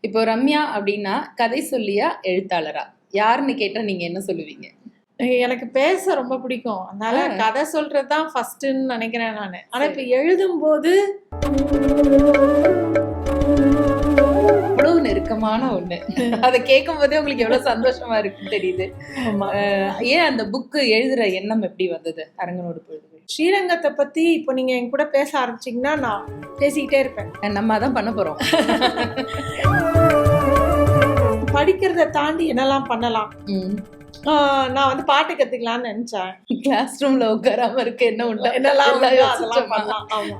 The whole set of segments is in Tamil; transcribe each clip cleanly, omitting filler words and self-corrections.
இப்போ ரம்யா அப்படின்னா கதை சொல்லியா எழுத்தாளரா? யாருன்னு கேட்டா நீங்க என்ன சொல்லுவீங்க? எனக்கு பேச ரொம்ப பிடிக்கும். அதனால கதை சொல்றது தான் ஃபர்ஸ்ட்ன்னு நினைக்கிறேன் நானு. ஆனா இப்ப எழுதும்போது அவ்வளவு நெருக்கமான ஒண்ணு. அதை கேட்கும் போதே உங்களுக்கு எவ்வளவு சந்தோஷமா இருக்குன்னு தெரியுது. ஏன் அந்த புக்கு எழுதுற எண்ணம் எப்படி வந்தது? அரங்கனோடு பொழுதுகள். ஸ்ரீரங்கத்தை பத்தி இப்போ நீங்க என் கூட பேச ஆரம்பிச்சீங்கன்னா நான் பேசிக்கிட்டே இருப்பேன். நம்ம அதான் பண்ண போறோம். படிக்கிறத தாண்டி என்னெல்லாம் பண்ணலாம். நான் வந்து பாட்டு கத்துக்கலாம்னு நினைச்சேன். கிளாஸ் ரூம்ல உட்காராம இருக்க என்ன உண்டா என்னெல்லாம் அதெல்லாம் பண்ணலாம். ஆமா,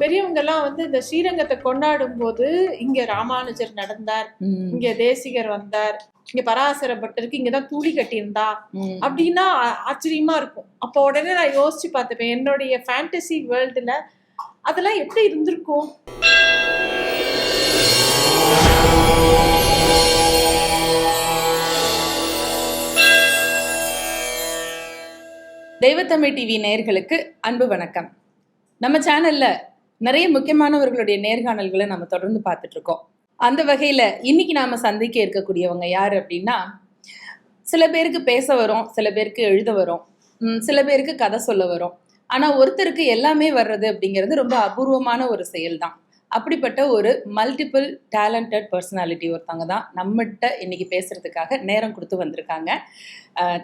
பெரியவங்க எல்லாம் வந்து இந்த ஸ்ரீரங்கத்தை கொண்டாடும் போது இங்க ராமானுஜர் நடந்தார், இங்க தேசிகர் வந்தார், இங்க பராசர பட்டருக்கு இங்கதான் தூளி கட்டியிருந்தா அப்படின்னா ஆச்சரியமா இருக்கும். அப்போ உடனே நான் யோசிச்சு பார்த்துப்பேன், என்னுடைய ஃபேண்டசி வேர்ல்டுல அதெல்லாம் எப்படி இருந்திருக்கும். தெய்வத்தமிழ் டிவி நேயர்களுக்கு அன்பு வணக்கம். நம்ம சேனல்ல நிறைய முக்கியமானவர்களுடைய நேர்காணல்களை நம்ம தொடர்ந்து பார்த்துட்டு இருக்கோம். அந்த வகையில இன்னைக்கு நாம சந்திக்க இருக்கக்கூடியவங்க யாரு அப்படின்னா, சில பேருக்கு பேச வரும், சில பேருக்கு எழுத வரும், சில பேருக்கு கதை சொல்ல வரும். ஆனா ஒருத்தருக்கு எல்லாமே வர்றது அப்படிங்கிறது ரொம்ப அபூர்வமான ஒரு செயல் தான். அப்படிப்பட்ட ஒரு மல்டிபிள் டேலண்டட் பர்சனாலிட்டி ஒருத்தவங்க தான் நம்மகிட்ட இன்னைக்கு பேசுறதுக்காக நேரம் கொடுத்து வந்திருக்காங்க.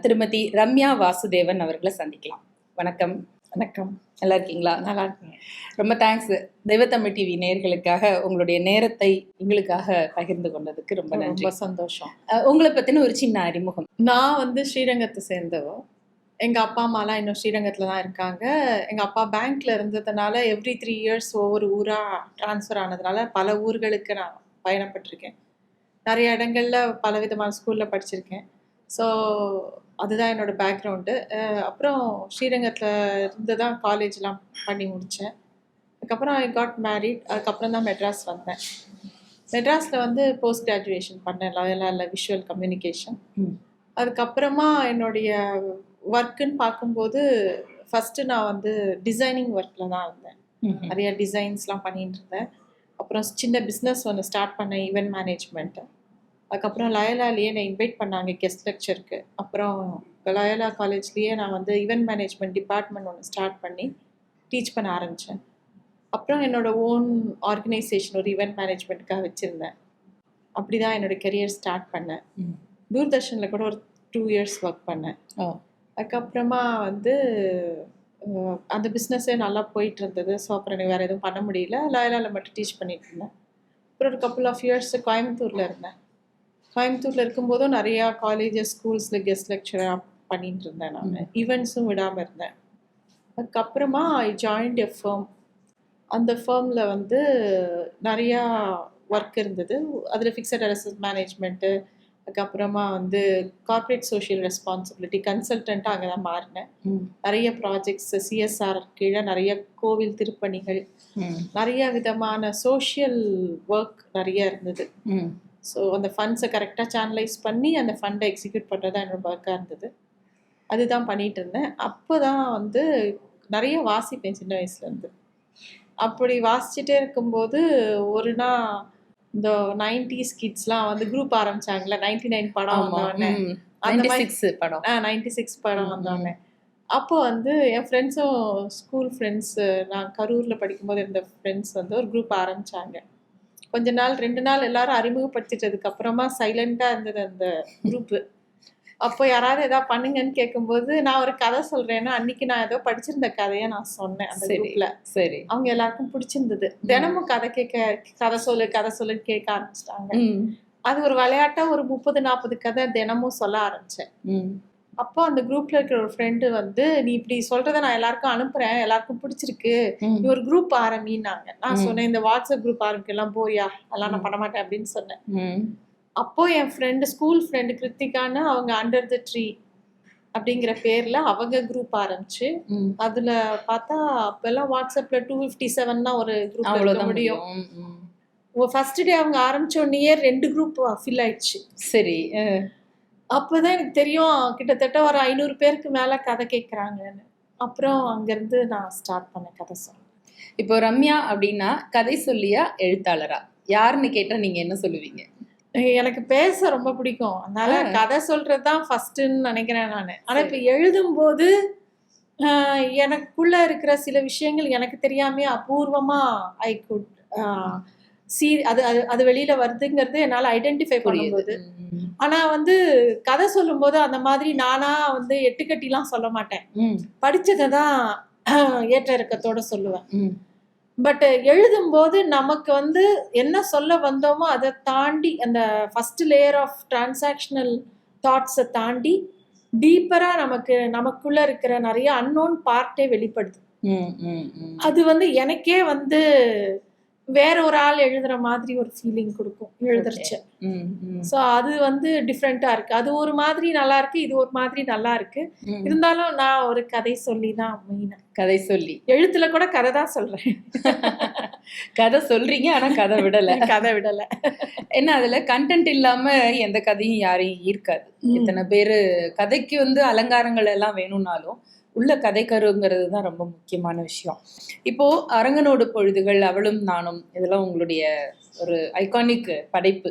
திருமதி ரம்யா வாசுதேவன் அவர்களை சந்திக்கலாம். வணக்கம். வணக்கம். நல்லா இருக்கீங்களா? நல்லா இருக்கீங்க. ரொம்ப தேங்க்ஸ். தெய்வத்தமிழ் டிவி நேயர்களுக்காக உங்களுடைய நேரத்தை எங்களுக்காக பகிர்ந்து கொண்டதுக்கு ரொம்ப நன்றி. ரொம்ப சந்தோஷம். உங்களை பத்தின ஒரு சின்ன அறிமுகம். நான் வந்து ஸ்ரீரங்கத்தை சேர்ந்தவோ. எங்கள் அப்பா அம்மாலாம் இன்னும் ஸ்ரீரங்கத்தில் தான் இருக்காங்க. எங்கள் அப்பா பேங்க்கில் இருந்ததுனால எவ்ரி 3 years ஒவ்வொரு ஊராக ட்ரான்ஸ்ஃபர் ஆனதுனால பல ஊர்களுக்கு நான் பயணப்பட்டிருக்கேன். நிறைய இடங்களில் பல விதமான ஸ்கூலில் படிச்சிருக்கேன். ஸோ அதுதான் என்னோடய பேக்ரவுண்டு. அப்புறம் ஸ்ரீரங்கத்தில் இருந்து தான் காலேஜ்லாம் பண்ணி முடித்தேன். அதுக்கப்புறம் ஐ காட் மேரிட். அதுக்கப்புறம் தான் மெட்ராஸ் வந்தேன். மெட்ராஸில் வந்து போஸ்ட் கிராஜுவேஷன் பண்ணேன், லாயலாவில் விஷுவல் கம்யூனிகேஷன். அதுக்கப்புறமா என்னுடைய ஒர்க்குன்னு பார்க்கும்போது ஃபஸ்ட்டு நான் வந்து டிசைனிங் ஒர்க்கில் தான் இருந்தேன். நிறைய டிசைன்ஸ்லாம் பண்ணிட்டு இருந்தேன். அப்புறம் சின்ன பிஸ்னஸ் ஒன்று ஸ்டார்ட் பண்ணேன், ஈவென்ட் மேனேஜ்மெண்ட்டு. அதுக்கப்புறம் லயோலாலேயே என்னை இன்வைட் பண்ணாங்க கெஸ்ட் லெக்சருக்கு. அப்புறம் லயோலா காலேஜ்லேயே நான் வந்து ஈவென்ட் மேனேஜ்மெண்ட் டிபார்ட்மெண்ட் ஒன்று ஸ்டார்ட் பண்ணி டீச் பண்ண ஆரம்பித்தேன். அப்புறம் என்னோடய ஓன் ஆர்கனைசேஷன் ஒரு ஈவென்ட் மேனேஜ்மெண்ட்டுக்காக வச்சுருந்தேன். அப்படி தான் என்னோடய கெரியர் ஸ்டார்ட் பண்ணேன். தூர்தர்ஷனில் கூட ஒரு 2 years ஒர்க் பண்ணேன். அதுக்கப்புறமா வந்து அந்த பிஸ்னஸே நல்லா போயிட்டு இருந்தது. ஸோ அப்புறம் எனக்கு வேறு எதுவும் பண்ண முடியல. லயோலாவில் மட்டும் டீச் பண்ணிட்டு இருந்தேன். அப்புறம் ஒரு couple of years கோயம்புத்தூரில் இருந்தேன். கோயம்புத்தூரில் இருக்கும்போதும் நிறையா காலேஜஸ் ஸ்கூல்ஸில் கெஸ்ட் லெக்சராக பண்ணிட்டு இருந்தேன். நான் ஈவெண்ட்ஸும் விடாமல் இருந்தேன். அதுக்கப்புறமா ஐ ஜாயின்ட் எ ஃபர்ம். அந்த ஃபர்மில் வந்து நிறையா ஒர்க் இருந்தது. அதில் ஃபிக்ஸட் அசெட் மேனேஜ்மெண்ட்டு, அதுக்கப்புறமா வந்து கார்ப்பரேட் சோஷியல் ரெஸ்பான்சிபிலிட்டி கன்சல்டண்ட்டாக அங்கே தான் மாறினேன். நிறைய ப்ராஜெக்ட்ஸ் சிஎஸ்ஆர் கீழே நிறைய கோவில் திருப்பணிகள், நிறைய விதமான சோஷியல் ஒர்க் நிறைய இருந்தது. ஸோ அந்த ஃபண்ட்ஸை கரெக்டாக சேனலைஸ் பண்ணி அந்த ஃபண்டை எக்ஸிக்யூட் பண்ணுறது தான் என்னோட ஒர்க்காக இருந்தது. அதுதான் பண்ணிகிட்டு இருந்தேன். அப்போ தான் வந்து நிறைய வாசிப்பேன் சின்ன வயசுலேருந்து. அப்படி வாசிச்சுட்டே இருக்கும்போது ஒரு நாள் இந்த 90s கிட்ஸ்லாம் வந்து குரூப் ஆரம்பிச்சாங்கல்ல, 99 படம் வந்தோடனே, அந்த மாதிரி 96 படம் வந்தோடனே, அப்போ வந்து என் ஃப்ரெண்ட்ஸும் ஸ்கூல் ஃப்ரெண்ட்ஸு, நான் கரூரில் படிக்கும்போது இருந்த ஃப்ரெண்ட்ஸ் வந்து ஒரு குரூப் ஆரம்பித்தாங்க. கொஞ்ச நாள் 2 நாள் எல்லாரும் அறிமுகப்படுத்திட்டதுக்கு அப்புறமா சைலண்ட்டாக இருந்தது அந்த குரூப்பு. அப்போ யாராவது எதாவது பண்ணுங்கன்னு கேட்கும்போது நான் ஒரு கதை சொல்கிறேன்னா, அன்னைக்கு நான் ஏதோ படிச்சிருந்த கதையை நான் சொன்னேன் அந்த குரூப்பில். சரி, அவங்க எல்லாருக்கும் பிடிச்சிருந்தது. தினமும் கதை சொல்லுன்னு கேட்க ஆரம்பிச்சிட்டாங்க. அது ஒரு விளையாட்டாக ஒரு 30-40 கதை தினமும் சொல்ல ஆரம்பித்தேன். அப்போ அந்த குரூப்ல இருக்கிற ஒரு ஃப்ரெண்டு வந்து, நீ இப்படி சொல்றத நான் எல்லாருக்கும் அனுப்புறேன், எல்லாருக்கும் பிடிச்சிருக்கு, நீ ஒரு குரூப் ஆரம்பின்னாங்க. நான் சொன்னேன், இந்த வாட்ஸ்அப் குரூப் ஆரம்பிக்கலாம் போயா, அதெல்லாம் நான் பண்ண மாட்டேன் அப்படின்னு சொன்னேன். அப்போ என் ஃப்ரெண்டு, ஸ்கூல் ஃப்ரெண்டு கிருத்திகான்னு, அவங்க அண்டர் த ட்ரீ அப்படிங்கிற பேர்ல அவங்க குரூப் ஆரம்பிச்சு, அதுல பார்த்தா அப்பெல்லாம் வாட்ஸ்அப்ல 257 தான் ஒரு குரூப் இருக்க முடியும். ஃபர்ஸ்ட் டே அவங்க ஆரம்பிச்ச உடனே 2 குரூப் ஃபில் ஆயிடுச்சு. சரி. அப்போதான் எனக்கு தெரியும் கிட்டத்தட்ட ஒரு 500 பேருக்கு மேல கதை கேட்குறாங்கன்னு. அப்புறம் அங்கேருந்து நான் ஸ்டார்ட் பண்ணேன் கதை சொல்ல. இப்போ ரம்யா அப்படின்னா கதை சொல்லியா எழுத்தாளரா யாருன்னு கேட்டா நீங்க என்ன சொல்லுவீங்க? எனக்கு பேச ரொம்ப பிடிக்கும், அதனால கதை சொல்றது தான் ஃபர்ஸ்ட்ன்னு நினைக்கிறேன் நான். ஆனா இப்ப எழுதும்போது எனக்குள்ள இருக்கிற சில விஷயங்கள் எனக்கு தெரியாமே அபூர்வமா ஐ குட் அது அது அது வெளியில வருதுங்கிறது என்னால ஐடென்டிஃபை பண்ணும்போது. ஆனா வந்து கதை சொல்லும் போது அந்த மாதிரி நானா வந்து எட்டுக்கட்டிலாம் சொல்ல மாட்டேன், படிச்சதை தான் ஏற்ற இறக்கத்தோட சொல்லுவேன். பட் எழுதும்போது நமக்கு வந்து என்ன சொல்ல வந்தோமோ அதை தாண்டி அந்த ஃபர்ஸ்ட் லேயர் ஆஃப் டிரான்சாக்ஷனல் தாட்ஸை தாண்டி டீப்பரா நமக்குள்ள இருக்கிற நிறைய அன்னோன் பார்ட்டே வெளிப்படுது. அது வந்து எனக்கே வந்து வேற ஒரு ஆள் எழுதுற மாதிரி ஒரு ஃபீலிங் கொடுக்கும் எழுதுறச்சு. ஸோ அது வந்து டிஃப்ரெண்டா இருக்கு. அது ஒரு மாதிரி நல்லா இருக்கு, இது ஒரு மாதிரி நல்லா இருக்கு. இருந்தாலும் நான் ஒரு கதை சொல்லி தான் மெயினா. கதை சொல்லி எழுத்துல கூட கதை தான் சொல்றேன். கதை சொல்றீங்க ஆனா கதை விடல. கதை விடல. ஏன்னா அதுல கண்டென்ட் இல்லாம எந்த கதையும் யாரையும் ஈர்க்காது. இத்தனை பேரு கதைக்கு வந்து அலங்காரங்கள் எல்லாம் வேணும்னாலும் உள்ள கதை கருங்கிறது தான் ரொம்ப முக்கியமான விஷயம். இப்போ அரங்கனோடு பொழுதுகள், அவளும் நானும், இதெல்லாம் உங்களுடைய ஒரு ஐகானிக் படைப்பு.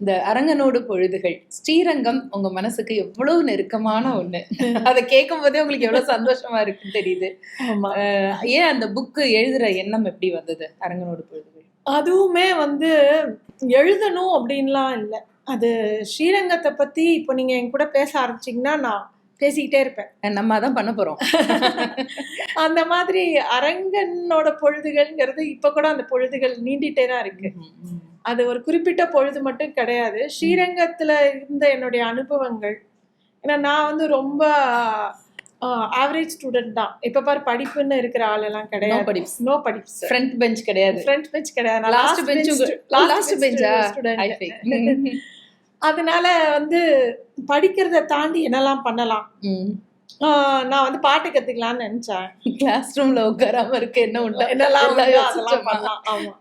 இந்த அரங்கனோடு பொழுதுகள், ஸ்ரீரங்கம் உங்க மனசுக்கு எவ்வளவு நெருக்கமான ஒண்ணு. அதை கேட்கும் போதே உங்களுக்கு எவ்வளவு சந்தோஷமா இருக்குன்னு தெரியுது. ஏன் அந்த புக்கு எழுதுற எண்ணம் எப்படி வந்தது? அரங்கனோடு பொழுதுகள் அதுவுமே வந்து எழுதணும் அப்படின்லாம் இல்லை. அது ஸ்ரீரங்கத்தை பத்தி இப்போ நீங்க என் கூட பேச ஆரம்பிச்சீங்கன்னா நான் பேசிக்கிட்டே இருப்பேன். நம்ம தான் பண்ண போறோம். அந்த மாதிரி அரங்கனோட பொழுதுகள்ங்கிறது இப்ப கூட அந்த பொழுதுகள் நீண்டிட்டே தான் இருக்கு. அது ஒரு குறிப்பிட்ட பொழுது மட்டும் கிடையாது. ஸ்ரீரங்கத்துல இருந்த என்னுடைய அனுபவங்கள், ஏன்னா நான் வந்து ரொம்ப ஆவரேஜ் ஸ்டூடெண்ட் தான். இப்ப பாரு படிப்புன்னு இருக்கிற ஆள் எல்லாம் கிடையாது. நோ படிப்ஸ். ஃப்ரண்ட் பெஞ்ச் கிடையாது. ஃப்ரண்ட் பெஞ்ச் கிடையாது. லாஸ்ட் பெஞ்சா ஸ்டூடெண்ட். அதனால வந்து படிக்கிறத தாண்டி என்னெல்லாம் பண்ணலாம். நான் வந்து பாட்டு கத்துக்கலாம்னு நினைச்சேன். கிளாஸ் ரூம்ல உட்காராம இருக்க என்னெல்லாம் அதெல்லாம் பண்ணலாம். ஆமா.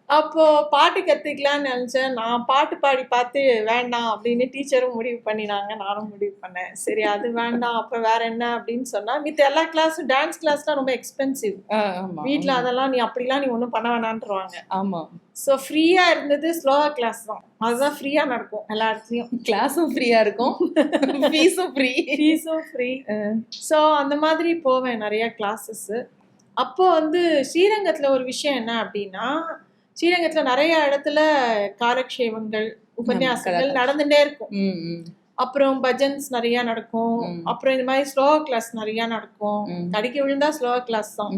அப்போ பாட்டு கத்துக்கலாம்னு நினைச்சேன். நான் பாட்டு பாடி பார்த்து வேண்டாம் அப்படின்னு டீச்சரும் முடிவு பண்ணினாங்க, நானும் முடிவு பண்ணேன். சரி அது வேண்டாம், அப்ப வேற என்ன அப்படின்னு சொன்னா, மித்த எல்லா கிளாஸும் டான்ஸ் கிளாஸ்லாம் ரொம்ப எக்ஸ்பென்சிவ். வீட்டுல அதெல்லாம் நீ அப்படிலாம் நீ ஒன்றும் பண்ண வேணான்றாங்க. ஆமா. ஸோ ஃப்ரீயா இருந்தது ஸ்லோவா கிளாஸ் தான். அதுதான் ஃப்ரீயா நடக்கும் எல்லா இடத்துலயும். கிளாஸும் ஃப்ரீயா இருக்கும், ஃபீஸும் ஃப்ரீ. ஸோ அந்த மாதிரி போவேன் நிறைய கிளாஸஸ். அப்போ வந்து ஸ்ரீரங்கத்துல ஒரு விஷயம் என்ன அப்படின்னா, ஸ்ரீரங்கத்துல நிறைய இடத்துல காலக்ஷேபங்கள், உபன்யாசங்கள் நடந்துட்டே இருக்கும். அப்புறம் பஜன்ஸ் நிறைய நடக்கும். அப்புறம் இந்த மாதிரி ஸ்லோவா கிளாஸ் நிறைய நடக்கும். கடிக்க விழுந்தா ஸ்லோவா கிளாஸ் தான்.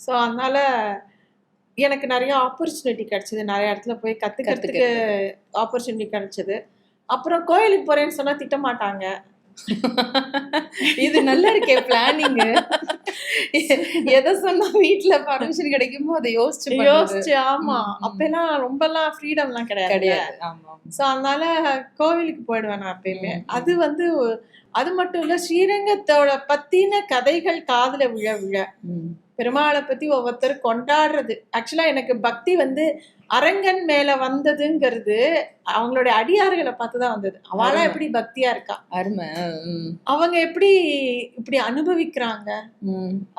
ஸோ அதனால எனக்கு நிறைய ஆப்பர்ச்சுனிட்டி கிடைச்சது, நிறைய இடத்துல போய் கத்துக்கிறதுக்கு ஆப்பர்ச்சுனிட்டி கிடைச்சது. அப்புறம் கோயிலுக்கு போறேன்னு சொன்னா திட்ட மாட்டாங்க. இது நல்லா இருக்கே பிளானிங். எதை சொன்னா வீட்டுல பர்மிஷன் கிடைக்குமோ அதை யோசிச்சு. ஆமா, அப்பெல்லாம் ரொம்பலாம் ஃப்ரீடம்லாம் கிடையாது. சோ அதனால கோவிலுக்கு போயிடுவேன் நான் எப்பயுமே. அது வந்து அது மட்டும் இல்ல, ஸ்ரீரங்கத்தோட பத்தின கதைகள் காதுல விழ பெருமாளை பத்தி ஒவ்வொருத்தரும் கொண்டாடுறது. ஆக்சுவலா எனக்கு பக்தி வந்து அரங்கன் மேல வந்ததுங்கிறது அவங்களோட அடியார்களை பார்த்துதான் வந்தது. அவளா எப்படி பக்தியா இருக்கா, அருமை, அவங்க எப்படி இப்படி அனுபவிக்கிறாங்க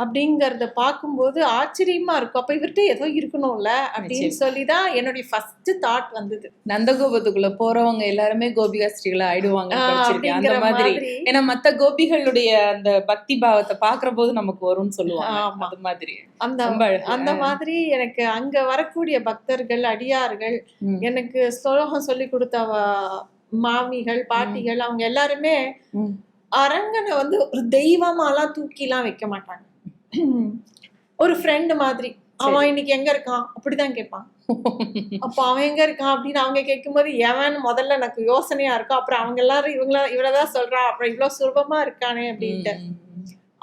அப்படிங்கறத பார்க்கும்போது ஆச்சரியமா இருக்கும். அப்ப இவர்கிட்ட ஏதோ இருக்கணும்ல அப்படின்னு சொல்லிதான் என்னுடைய ஃபர்ஸ்ட் தாட் வந்தது. நந்தகோபத்துக்குள்ள போறவங்க எல்லாருமே கோபிகாஸ்ரீகளா ஆயிடுவாங்க அந்த மாதிரி. ஏன்னா மத்த கோபிகளுடைய அந்த பக்தி பாவத்தை பாக்குற போது நமக்கு வரும்னு சொல்லுவாங்க. அது மாதிரி அந்த மாதிரி எனக்கு அங்க வரக்கூடிய பக்தர்கள், அடியார்கள், எனக்கு ஸ்லோகம் சொல்லி கொடுத்த மாமிகள், பாட்டிகள், அவங்க எல்லாருமே அரங்கனை வந்து ஒரு தெய்வமாலாம் தூக்கிலாம் வைக்க மாட்டாங்க. ஒரு ஃப்ரெண்ட் மாதிரி. அவன் இன்னைக்கு எங்க இருக்கான் அப்படிதான் கேட்பான். அப்ப அவன் எங்க இருக்கான் அப்படின்னு அவங்க கேட்கும்போது எவன் முதல்ல எனக்கு யோசனையா இருக்கும். அப்புறம் அவங்க எல்லாரும் இவ்வளவுதான் சொல்றான், அப்புறம் இவ்வளவு சுலபமா இருக்கானே அப்படின்ட்டு.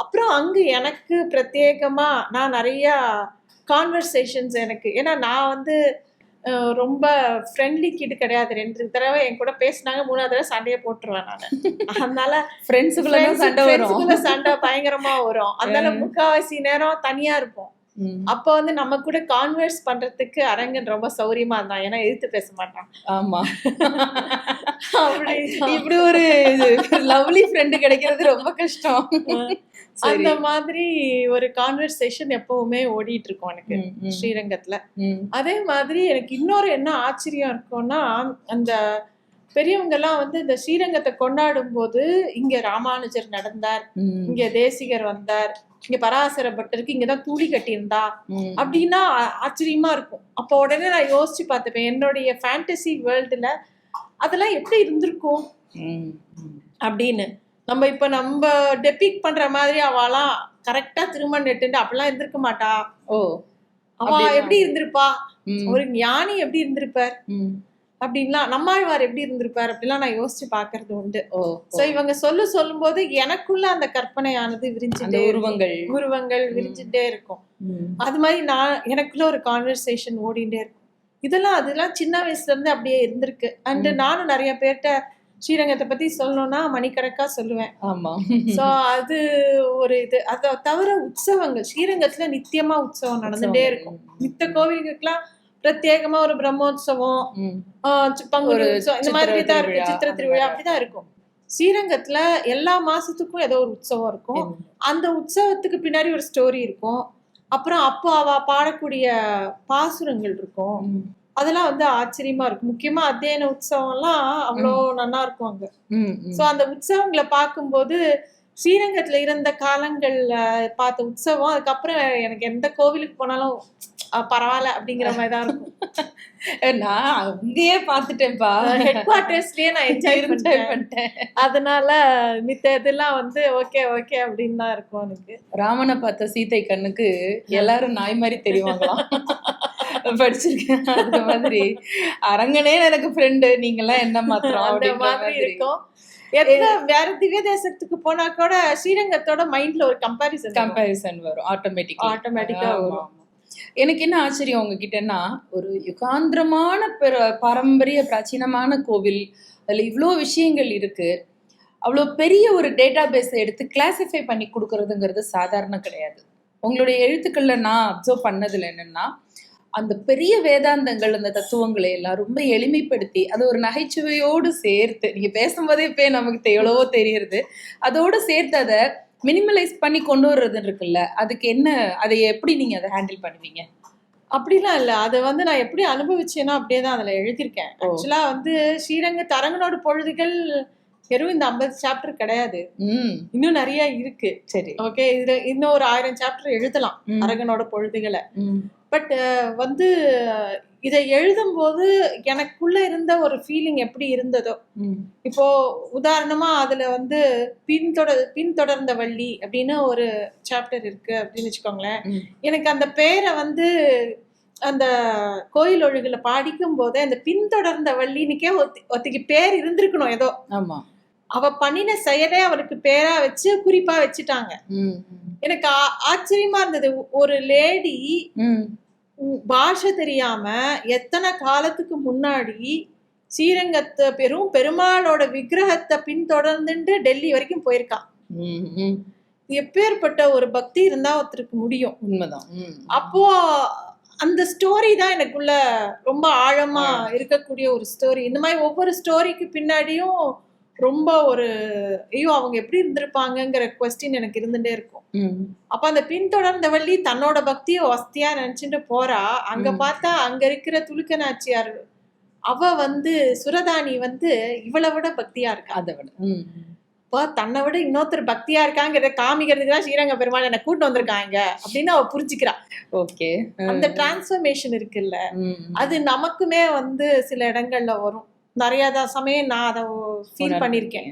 அப்புறம் அங்கு எனக்கு பிரத்யேகமா நான் நிறைய கான்வர்சேஷன்ஸ் எனக்கு, ஏன்னா நான் வந்து ரொம்ப ஃப்ரெண்ட்லி கிட் கிடையாது. 2 தடவை என் கூட பேசினாங்க, 3ஆவது தடவை சண்டையை போட்டுருவேன் நான். அதனால ஃப்ரெண்ட்ஸுக்குள்ள சண்டை பயங்கரமா வரும். அதனால முக்காவாசி நேரம் தனியா இருப்போம். அப்ப வந்து நம்ம கூட கான்வர்ஸ் பண்றதுக்கு அரங்கன் ரொம்ப சௌரியமா இருந்தான், ஏன்னா எதிர்த்து பேச மாட்டான். ஆமா, இப்படி ஒரு லவ்லி ஃப்ரெண்டு கிடைக்கிறது ரொம்ப கஷ்டம். அந்த மாதிரி ஒரு கான்வர்சேஷன் எப்பவுமே ஓடிட்டு இருக்கும் எனக்கு ஸ்ரீரங்கத்துல. அதே மாதிரி எனக்கு இன்னொரு என்ன ஆச்சரியம் இருக்கும்னா, அந்த பெரியவங்க எல்லாம் வந்து இந்த ஸ்ரீரங்கத்தை கொண்டாடும் போது இங்க ராமானுஜர் நடந்தார், இங்க தேசிகர் வந்தார், இங்க பராசர பட்டருக்கு இங்கதான் தூளி கட்டியிருந்தா அப்படின்னா ஆச்சரியமா இருக்கும். அப்போ உடனே நான் யோசிச்சு பார்த்துப்பேன், என்னுடைய ஃபேண்டசி வேர்ல்டுல அதெல்லாம் எப்படி இருந்திருக்கும் அப்படின்னு. நம்ம டெபிக் பண்ற மாதிரி அவெல்லாம் கரெக்டா திருமணம் நெட்டு அப்படிலாம் இருந்திருக்க மாட்டா. அவ எப்படி இருந்திருப்பா, ஒரு ஞானி எப்படி இருந்திருப்பார் அப்படின்லாம், நம்மாழ்வார் எப்படி இருந்திருப்பார் அப்படிலாம் நான் யோசிச்சு பாக்குறது உண்டு. சோ இவங்க சொல்லும் போது எனக்குள்ள அந்த கற்பனையானது விரிஞ்சுட்டே, உருவங்கள் விரிஞ்சுட்டே இருக்கும். அது மாதிரி எனக்குள்ள ஒரு கான்வர்சேஷன் ஓடிட்டே இருக்கும். அதெல்லாம் சின்ன வயசுல இருந்து அப்படியே இருந்திருக்கு. அண்ட் நானும் நிறைய பேர்ட்ட ஸ்ரீரங்கத்தை பத்தி சொல்லணும்னா மணிக்கணக்கா சொல்லுவேன். சோ அது ஒரு இது. அதை தவிர உற்சவங்கள் ஸ்ரீரங்கத்துல நித்தியமா உற்சவம் நடந்துட்டே இருக்கும். மித்த கோவில்களுக்கெல்லாம் பிரத்யேகமா ஒரு பிரம்மோற்சவம், பங்குனி உற்சவம் இந்த மாதிரி தான் இருக்கும், சித்திர திருவிழா அப்படிதான் இருக்கும். ஸ்ரீரங்கத்துல எல்லா மாசத்துக்கும் ஏதோ ஒரு உற்சவம் இருக்கும். அந்த உற்சவத்துக்கு பின்னாடி ஒரு ஸ்டோரி இருக்கும். அப்புறம் அப்போ அவ பாடக்கூடிய பாசுரங்கள் இருக்கும். அதெல்லாம் வந்து ஆச்சரியமா இருக்கும். முக்கியமா அத்தியன உற்சவம் எல்லாம் அவ்வளோ நல்லா இருக்கும் அங்க. சோ அந்த உற்சவங்களை பார்க்கும்போது ஸ்ரீரங்கத்துல இருந்த காலங்கள்ல பார்த்த உற்சவம், அதுக்கப்புறம் எனக்கு எந்த கோவிலுக்கு போனாலும் பரவாயில்ல அப்படிங்கிற மாதிரிதான் இருக்கும். நான் அங்கேயே பாத்துட்டேன்ப்பா, ஹெட் குவார்டர்ஸ்லயே நான் என்ஜாய் பண்ணிட்டேன். அதனால மித்த இதெல்லாம் வந்து ஓகே ஓகே அப்படின்னு தான் இருக்கும் எனக்கு. ராமனை பார்த்த சீதை கண்ணுக்கு எல்லாரும் நாய் மாதிரி தெரியுவாங்களாம், படிச்சிருக்கேன். அந்த மாதிரி அரங்கனே எனக்கு ஃப்ரெண்டு, நீங்க எல்லாம் என்ன மாத்திரம் அந்த மாதிரி இருக்கும். வேற திவ்ய தேசத்துக்கு போனா கூட ஸ்ரீரங்கத்தோட மைண்ட்ல ஒரு கம்பேரிசன் வரும், ஆட்டோமேட்டிக்கா வரும். எனக்கு என்ன ஆச்சரியம் உங்ககிட்டன்னா, ஒரு யுகாந்திரமான பாரம்பரிய பிராச்சீனமான கோவில், அதுல இவ்வளோ விஷயங்கள் இருக்கு. அவ்வளோ பெரிய ஒரு டேட்டா பேஸை எடுத்து கிளாசிஃபை பண்ணி கொடுக்கறதுங்கிறது சாதாரண கிடையாது. உங்களுடைய எழுத்துக்கள்ல நான் அப்சர்வ் பண்ணதுல என்னன்னா, அந்த பெரிய வேதாந்தங்கள், அந்த தத்துவங்களை எல்லாம் ரொம்ப எளிமைப்படுத்தி அது ஒரு நகைச்சுவையோடு சேர்த்து, நீங்க பேசும்போதே இப்ப நமக்கு எவ்வளவோ தெரியுது, அதோடு சேர்த்து அதை மினிமலைஸ் பண்ணி கொண்டு வர்றது இருக்குல்ல, அதுக்கு என்ன, அதை எப்படி நீங்க அதை ஹேண்டில் பண்ணுவீங்க? அப்படிலாம் இல்ல, அதை வந்து நான் எப்படி அனுபவிச்சேனோ அப்படியே தான் அதுல எழுதியிருக்கேன். ஆக்சுவலா வந்து ஸ்ரீரங்க தரங்கனோட பொழுதுகள் வெறும் இந்த 50 சாப்டர் கிடையாது, இன்னும் நிறைய இருக்கு. சரி, ஓகே, இது இன்னும் ஒரு 1000 சாப்டர் எழுதலாம் அரங்கனோட பொழுதுகளை. பட் வந்து இதை எழுதும் போது எனக்குள்ள இருந்த ஒரு ஃபீலிங் எப்படி இருந்ததோ, இப்போ உதாரணமா அதுல வந்து பின்தொடர்ந்த வள்ளி அப்படின்னு ஒரு சாப்டர் இருக்கு அப்படின்னு வச்சுக்கோங்களேன். எனக்கு அந்த பேரை வந்து அந்த கோயில் ஒழுகுல படிக்கும் போதே அந்த பின்தொடர்ந்த வள்ளினுக்கே ஒத்திக்கு பேர் இருந்திருக்கணும் ஏதோ. ஆமா, அவ பண்ணின செயலே அவளுக்கு பேரா வச்சு குறிப்பா வச்சுட்டாங்க. எனக்கு ஆச்சரியமா இருந்தது. ஒரு லேடி பாஷை தெரியாம எத்தனை காலத்துக்கு முன்னாடி ஸ்ரீரங்கத்தை பெருமாளோட விக்கிரகத்தை பின்தொடர்ந்துட்டு டெல்லி வரைக்கும் போயிருக்கா. எப்பேற்பட்ட ஒரு பக்தி இருந்தா ஒருத்தருக்கு முடியும். உண்மைதான். அப்போ அந்த ஸ்டோரி தான் எனக்குள்ள ரொம்ப ஆழமா இருக்கக்கூடிய ஒரு ஸ்டோரி. இந்த மாதிரி ஒவ்வொரு ஸ்டோரிக்கு பின்னாடியும் ரொம்ப ஒரு ஐயோ அவங்க எப்படி இருந்திருப்பாங்கிற குவெஸ்டின் எனக்கு இருந்துட்டே இருக்கும். அப்ப அந்த பின்தொடர்ந்த வள்ளி தன்னோட பக்தியை வசதியா நினைச்சுட்டு போறா. அங்க பார்த்தா அங்க இருக்கிற துலுக்க நாச்சியார் அவ வந்து சுரதானி வந்து இவளை விட பக்தியா இருக்கா. அதை விட இப்போ தன்னை விட இன்னொருத்தர் பக்தியா இருக்காங்கிறத காமிக்கிறதுக்கு தான் ஸ்ரீரங்க பெருமாள் என்ன கூட்டு வந்திருக்காங்க அப்படின்னு அவ புரிஞ்சுக்கிறா. ஓகே, அந்த டிரான்ஸ்ஃபர்மேஷன் இருக்குல்ல, அது நமக்குமே வந்து சில இடங்கள்ல வரும். நிறைய சமயம் நான் அதை ஃபீல் பண்ணிருக்கேன்.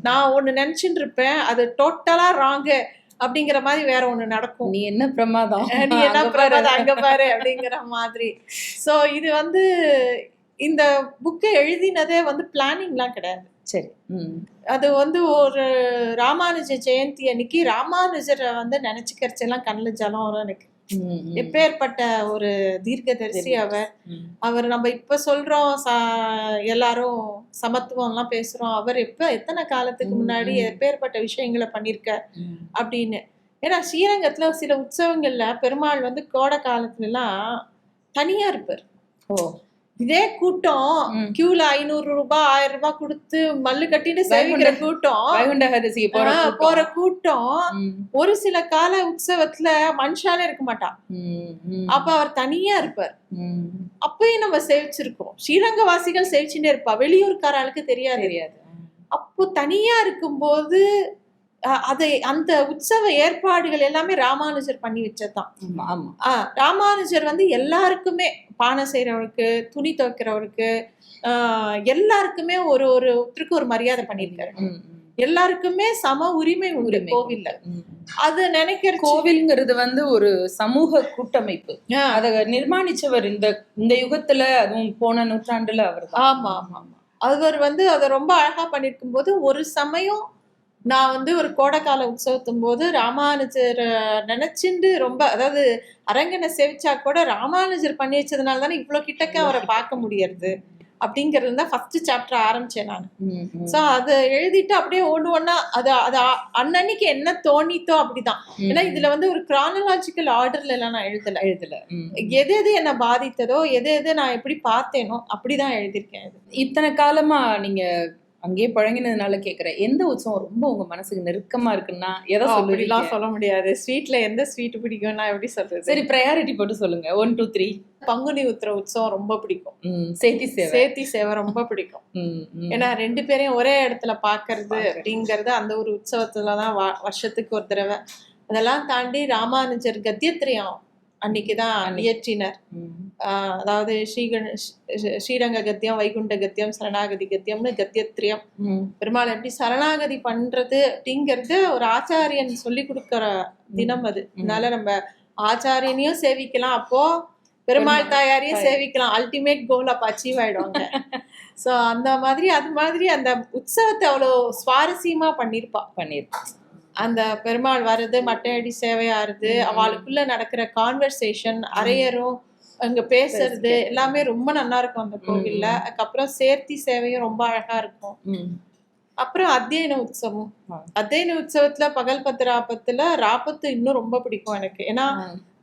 நான் ஒண்ணு நினைச்சுட்டு இருப்பேன், அது டோட்டலா ராங்கு அப்படிங்கிற மாதிரி வேற ஒண்ணு நடக்கும். நீ என்ன பிரமாதம், நீ என்ன பிரமாதம் அங்க பாரு அப்படிங்கிற மாதிரி. சோ இது வந்து இந்த புக்கை எழுதினதே வந்து பிளானிங்லாம் கிடையாது. சரி, அது வந்து ஒரு ராமானுஜ ஜெயந்தி அன்னைக்கு ராமானுஜரை வந்து நினைச்சுக்கிறச்செல்லாம் கண்ணில் ஜலம் வரும் எனக்கு. எப்பேற்பட்ட ஒரு தீர்க்கதரிசி அவர். நம்ம இப்ப சொல்றோம் எல்லாரும் சமத்துவம் எல்லாம் பேசுறோம், அவர் எத்தனை காலத்துக்கு முன்னாடி எப்பேற்பட்ட விஷயங்களை பண்ணிருக்க அப்படின்னு. ஏன்னா ஸ்ரீரங்கத்துல சில உற்சவங்கள்ல பெருமாள் வந்து கோடை காலத்துல எல்லாம் தனியா இருப்பார். இதே கூட்டம் ம். கியூல 500 ரூபாய் 1000 ரூபாய் கொடுத்து மல்லு கட்டிட்டு சேவிக்கிற கூட்டம் வைகுண்டகதிசிக்கு போற கூட்டம். போற கூட்டம் ம். ஒரு சில கால உற்சவத்துல மனுஷாலே இருக்க மாட்டான். ம். ம். அப்ப அவர் தனியா இருப்பார். ம். அப்பயும் நம்ம சேவிச்சிருக்கோம். ஸ்ரீரங்கவாசிகள் சேவிச்சுட்டே இருப்பா, வெளியூர்காரர்களுக்கு தெரியாது. தெரியாது. அப்போ தனியா இருக்கும்போது அதை அந்த உற்சவ ஏற்பாடுகள் எல்லாமே ராமானுஜர் பண்ணி வச்சதுதான். ஆமா, ஆமா. ராமானுஜர் வந்து எல்லாருக்குமே, பானை செய்யறவருக்கு, துணி துவைக்கிறவருக்கு, எல்லாருக்குமே ஒரு ஒருத்தருக்கு ஒரு மரியாதை பண்ணியிருக்காரு. ம். ம். எல்லாருக்குமே சம உரிமை உண்டு உரிமை. கோவில்ல. ம். அது நினைக்கிற கோவில்ங்கிறது வந்து ஒரு சமூக கூட்டமைப்பு. அத நிர்மாணிச்சவர் இந்த யுகத்துல, அதுவும் போன நூற்றாண்டுல அவர். ஆமா ஆமா ஆமா. அவர் வந்து அதை ரொம்ப அழகா பண்ணிருக்கும் போது, ஒரு சமயம் நான் வந்து ஒரு கோடைக்கால உற்சவத்தும் போது ராமானுஜர் நினைச்சுண்டு ரொம்ப, அதாவது அரங்கனை சேவிச்சா கூட ராமானுஜர் பண்ணி வச்சதுனால தானே இவ்வளவு கிட்டக்க அவரை பார்க்க முடியறது அப்படிங்கிறது தான் ஃபர்ஸ்ட் சாப்டர் ஆரம்பிச்சேன் நான். சோ அதை எழுதிட்டு அப்படியே ஒண்ணா அது அது அன்னன்னைக்கு என்ன தோணித்தோ அப்படிதான். ஏன்னா இதுல வந்து ஒரு கிரானலாஜிக்கல் ஆர்டர்ல எல்லாம் நான் எழுதல. எது எது என்ன பாதித்ததோ, எது எது நான் எப்படி பார்த்தேனோ அப்படிதான் எழுதியிருக்கேன். இத்தனை காலமா நீங்க அங்கேயே பழகினதுனால கேக்குறேன், எந்த உற்சவம் ரொம்ப உங்க மனசுக்கு நெருக்கமா இருக்குன்னா எதை சொல்லுவீங்க? சொல்ல முடியாது. ஸ்வீட்ல எந்த ஸ்வீட் பிடிக்கும்னா எப்படி சொல்றது? சரி, ப்ரையாரிட்டி போட்டு சொல்லுங்க. 1 2 3. பங்குனி உத்திர உற்சவம் ரொம்ப பிடிக்கும். சேத்தி சேவை ரொம்ப பிடிக்கும். ஏன்னா 2 பேரையும் ஒரே இடத்துல பாக்குறது அப்படிங்கறது அந்த ஒரு உற்சவத்துலதான் வருஷத்துக்கு ஒரு தடவை. அதெல்லாம் தாண்டி ராமானுஜர் கத்தியத்திரியம் அன்னைக்குதான் இயற்றினர். அதாவது ஸ்ரீரங்க கத்தியம், வைகுண்ட கத்தியம், சரணாகதி கத்தியம்னு கத்தியத்திரியம். பெருமாள் எப்படி சரணாகதி பண்றது அப்படிங்கறது ஒரு ஆச்சாரியன் சொல்லி கொடுக்கற தினம் அது. அதனால நம்ம ஆச்சாரியனையும் சேவிக்கலாம், அப்போ பெருமாள் தாயாரையும் சேவிக்கலாம். அல்டிமேட் கோல் அப்ப அச்சீவ் ஆயிடுவாங்க. சோ அந்த மாதிரி அது மாதிரி அந்த உற்சவத்தை அவ்வளவு சுவாரஸ்யமா பண்ணிருப்பா. அந்த பெருமாள் வர்றது, மட்டையடி சேவையாருது, அவளுக்குள்ள நடக்கிற கான்வர்சேஷன், அரையரும் அங்க பேசுறது எல்லாமே ரொம்ப நல்லா இருக்கும் அந்த கோவில்ல. அதுக்கப்புறம் சேர்த்தி சேவையும் ரொம்ப அழகா இருக்கும். அப்புறம் அத்தியன உற்சவம். அத்தியன உற்சவத்துல பகல் 10 ராப்பத்துல ராப்பத்து இன்னும் ரொம்ப பிடிக்கும் எனக்கு. ஏன்னா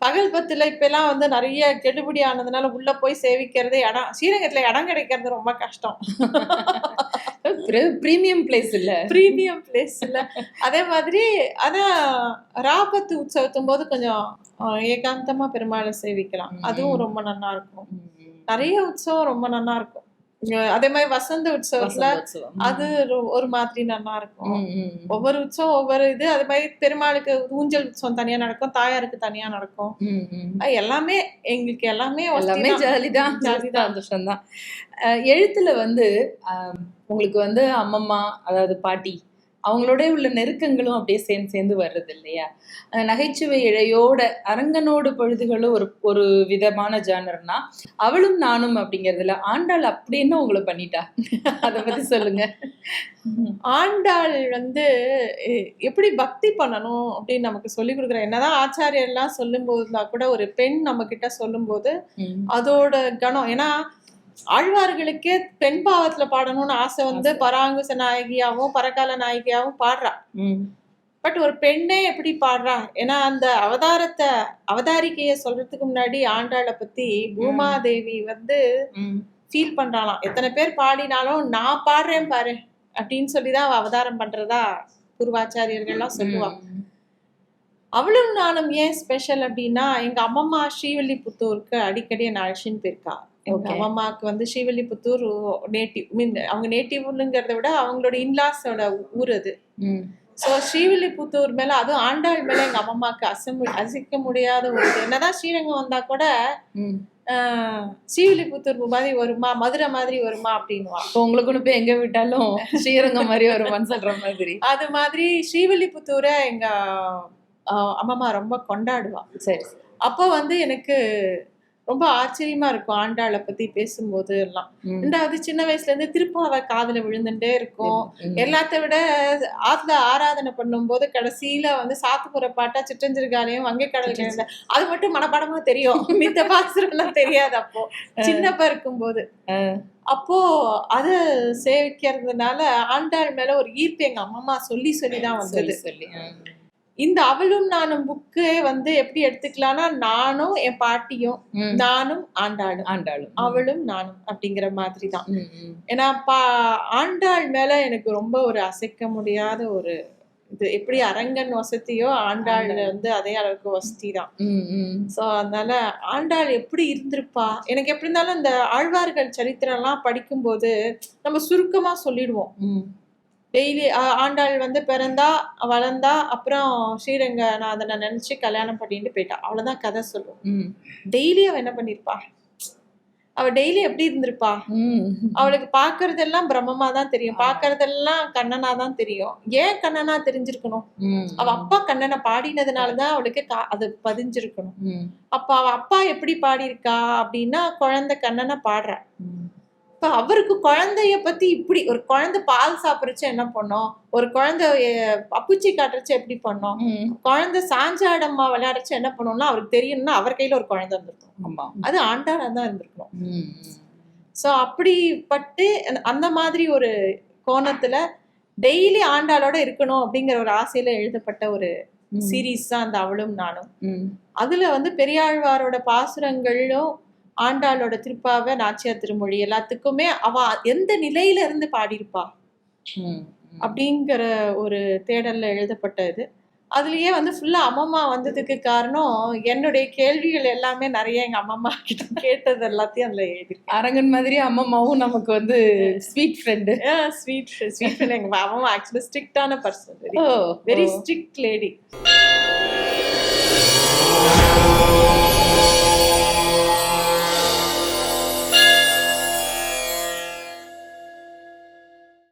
பகல் 10ல இப்ப எல்லாம் வந்து நிறைய கெடுபிடி ஆனதுனால உள்ள போய் சேவிக்கிறது, இடம் ஸ்ரீரங்கத்துல இடம் கிடைக்கிறது ரொம்ப கஷ்டம். பிரீமியம் பிளேஸ் இல்ல. அதே மாதிரி ஆனா ராபத்து உற்சவத்தும் போது கொஞ்சம் ஏகாந்தமா பெருமாளை சேவிக்கலாம். அதுவும் ரொம்ப நல்லா இருக்கும். நிறைய உற்சவம் ரொம்ப நல்லா இருக்கும். அதே மாதிரி வசந்த உற்சவத்துல அது ஒரு மாதிரி நல்லா இருக்கும். ஒவ்வொரு உற்சவம் ஒவ்வொரு இது. அதே மாதிரி பெருமாளுக்கு ஊஞ்சல் உற்சவம் தனியா நடக்கும், தாயாருக்கு தனியா நடக்கும். எல்லாமே எங்களுக்கு எல்லாமே ஜாலிதான், சந்தோஷம்தான். எழுத்துல வந்து உங்களுக்கு வந்து அம்மம்மா, அதாவது பாட்டி, அவங்களோட உள்ள நெருக்கங்களும் அப்படியே சேர்ந்து வர்றது இல்லையா? நகைச்சுவை இழையோட அரங்கனோடு பொழுதுகளும் ஒரு விதமான ஜானர்னா, அவளும் நானும் அப்படிங்கறதுல ஆண்டாள் அப்படின்னு உங்களை பண்ணிட்டா. அதை பத்தி சொல்லுங்க. ஆண்டாள் வந்து எப்படி பக்தி பண்ணணும் அப்படின்னு நமக்கு சொல்லி கொடுக்குற, என்னதான் ஆச்சாரியர் எல்லாம் சொல்லும் போதுதான் கூட ஒரு பெண் நம்ம கிட்ட சொல்லும் போது அதோட கணம். ஏன்னா ஆழ்வார்களுக்கே பெண் பாவத்துல பாடணும்னு ஆசை வந்து பராங்குச நாயகியாவும் பரகால நாயகியாவும் பாடுறா. பட் ஒரு பெண்ணே எப்படி பாடுறா? ஏன்னா அந்த அவதாரிக்கைய சொல்றதுக்கு முன்னாடி ஆண்டாளை பத்தி பூமாதேவி வந்து ஃபீல் பண்றாளாம். எத்தனை பேர் பாடினாலும் நான் பாடுறேன் பாரு அப்படின்னு சொல்லிதான் அவ அவதாரம் பண்றதா பூர்வாச்சாரியர்கள்லாம் சொல்லுவாங்க. அவளும் நானும் ஏன் ஸ்பெஷல் அப்படின்னா, எங்க அம்மம்மா ஸ்ரீவில்லிபுத்தூருக்கு அடிக்கடி என்ன அழைச்சின்னு போயிருக்கா. எங்க அம்மாவுக்கு வந்து ஸ்ரீவில்லிபுத்தூர் நேட்டிவ், அவங்க நேட்டிவ்ங்கிறத விட அவங்களோட இன்லாஸோட ஊர் அது. ஸோ ஸ்ரீவில்லிபுத்தூர் மேல, அதுவும் ஆண்டாள் மேல எங்க அம்மாவுக்கு அசைக்க முடியாத ஒரு இது. என்னதான் ஸ்ரீரங்கம் வந்தா கூட ஸ்ரீவில்லிபுத்தூர் மாதிரி வருமா, மதுரை மாதிரி வருமா அப்படின்வா. உங்களுக்கு போய் எங்க விட்டாலும் ஸ்ரீரங்கம் மாதிரி வருமான்னு சொல்ற மாதிரி. அது மாதிரி ஸ்ரீவில்லிபுத்தூரை எங்க அம்மா ரொம்ப கொண்டாடுவா. சரி. அப்போ வந்து எனக்கு ரொம்ப ஆச்சரியமா இருக்கும் ஆண்டாளை பத்தி பேசும்போது எல்லாம். ரெண்டாவது சின்ன வயசுல இருந்து திருப்பாவை காதுல விழுந்துட்டே இருக்கும். எல்லாத்த விட ஆத்துல ஆராதனை பண்ணும் போது கடைசியில வந்து சாத்துப்புற பாட்டா சிற்றஞ்சிறுகாலையும் வங்கை கடல் கிழந்த அது மட்டும் மனப்பாடமா தெரியும். மித்த பாசுரம் தெரியாது அப்போ சின்னப்பா இருக்கும்போது. அப்போ அத சேவிக்கிறதுனால ஆண்டாள் மேல ஒரு ஈர்ப்பு எங்க அம்மா சொல்லிதான் வந்தது. இந்த அவளும் நானும் புக்கு வந்து எப்படி எடுத்துக்கலாம்னா, நானும் என் பாட்டியும், ம். நானும் ஆண்டாளும், ஆண்டாளும். அவளும் நானும் அப்படிங்கிற மாதிரி தான். ம், ம். ஏன்னா ஆண்டாள் மேல எனக்கு ரொம்ப ஒரு அசைக்க முடியாத ஒரு இது. எப்படி அரங்கன் வசதியோ ஆண்டாள் வந்து அதே அளவுக்கு வசதி தான். ம், ம். ஸோ அதனால ஆண்டாள் எப்படி இருந்திருப்பா, எனக்கு எப்படி இருந்தாலும் இந்த ஆழ்வார்கள் சரித்திரம்லாம் படிக்கும்போது நம்ம சுருக்கமா சொல்லிடுவோம். ம். டெய்லி ஆண்டாள் வந்து பிறந்தா, வளர்ந்தா, அப்புறம் ஸ்ரீரங்கநாதனை நினைச்சு கல்யாணம் பண்ணிட்டு போயிட்டா. அவ்வளவுதான் கதை சொல்லுவோம். ம். டெய்லி அவ என்ன பண்ணிருப்பா, அவ டெய்லி எப்படி இருந்திருப்பா, ம். அவளுக்கு பாக்குறதெல்லாம் பிரம்மமா தான் தெரியும், பாக்குறதெல்லாம் கண்ணனா தான் தெரியும். ஏன் கண்ணனா தெரிஞ்சிருக்கணும், ம். அவ அப்பா கண்ணனை பாடினதுனாலதான் அவளுக்கு அது பதிஞ்சிருக்கணும். ம். அப்ப அவ அப்பா எப்படி பாடியிருக்கா அப்படின்னா, குழந்தை கண்ணனை பாடுறா. ம். இப்ப அவருக்கு குழந்தைய பத்தி இப்படி ஒரு குழந்தை பால் சாப்பிடுறச்சு என்ன பண்ணோம், ஒரு குழந்தை அப்புச்சி காட்டுறச்சு எப்படி பண்ணோம், ம். குழந்தை சாஞ்சாடம்மா விளையாடுறச்சு என்ன பண்ணோம்னா அவருக்கு தெரியணும்னா அவர் கையில ஒரு குழந்தை இருந்திருக்கும். ஆமா. அது ஆண்டாளா தான் இருந்திருக்கணும். ம். சோ அப்படிப்பட்டு அந்த மாதிரி ஒரு கோணத்துல டெய்லி ஆண்டாளோட இருக்கணும் அப்படிங்கிற ஒரு ஆசையில எழுதப்பட்ட ஒரு ம். சீரீஸ் தான் அந்த அவளும் நானும். ம். அதுல வந்து பெரியாழ்வாரோட பாசுரங்களும் ஆண்டாளோட திருப்பாவை, நாச்சியார் திருமொழி எல்லாத்துக்குமே அவ எந்த நிலையில இருந்து பாடியிருப்பா ம். அப்படிங்கிற ஒரு தேடல்ல எழுதப்பட்ட இது. அதுலயே வந்து ஃபுல்லா அம்மம்மா வந்ததுக்கு காரணம் என்னுடைய கேள்விகள் எல்லாமே நிறைய எங்க அம்மம்மா கிட்ட கேட்டது எல்லாத்தையும் அதுல எழுதிருக்கேன். அரங்கன் மாதிரி அம்மம்மாவும் நமக்கு வந்து ஸ்வீட் ஃப்ரெண்டு. ஸ்வீட் எங்க அம்மம்மா ஆக்சுவலி ஸ்ட்ரிக்டான person, oh, very oh. Strict lady.